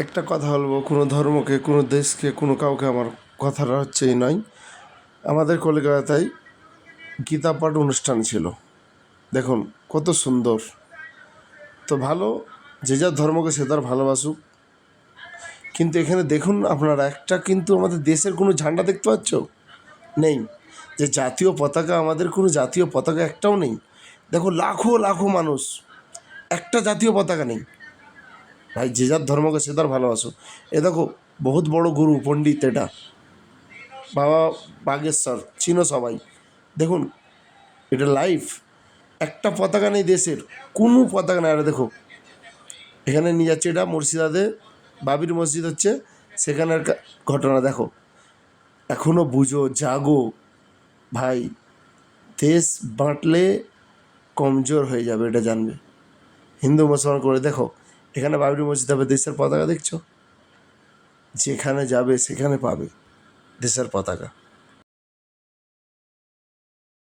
একটা কথা বলবো, কোনো ধর্মকে, কোনো দেশকে, কোনো কাউকে আমার কথাটা হচ্ছে এই নয়। আমাদের কলকাতায় গীতা পাঠ অনুষ্ঠান ছিল, দেখুন কত সুন্দর। তো ভালো, যে যার ধর্মকে সে তার ভালোবাসুক, কিন্তু এখানে দেখুন আপনারা, একটা কিন্তু আমাদের দেশের কোনো ঝান্ডা দেখতে পাচ্ছ? নেই। যে জাতীয় পতাকা, আমাদের কোনো জাতীয় পতাকা একটাও নেই। দেখো লাখো লাখো মানুষ, একটা জাতীয় পতাকা নেই। ভাই যে যার ধর্মকে সে তার ভালোবাসো। এ দেখো বহুত বড় গুরু পণ্ডিত, এটা বাবা বাগেশ্বর, চিনো সবাই। দেখুন এটা লাইফ, একটা পতাকা নেই দেশের, কোনো পতাকা নেই। আর দেখো এখানে নিয়ে যাচ্ছে, এটা মুর্শিদাবাদে বাবির মসজিদ হচ্ছে, সেখানের ঘটনা দেখো। এখনও বুঝো, জাগো ভাই, দেশ বাঁটলে কমজোর হয়ে যাবে, এটা জানবে। হিন্দু মুসলমান করে দেখো, এখানে বাবরি মসজিদ হবে, দেশের পতাকা দেখছো, যেখানে যাবে সেখানে পাবে দেশের পতাকা।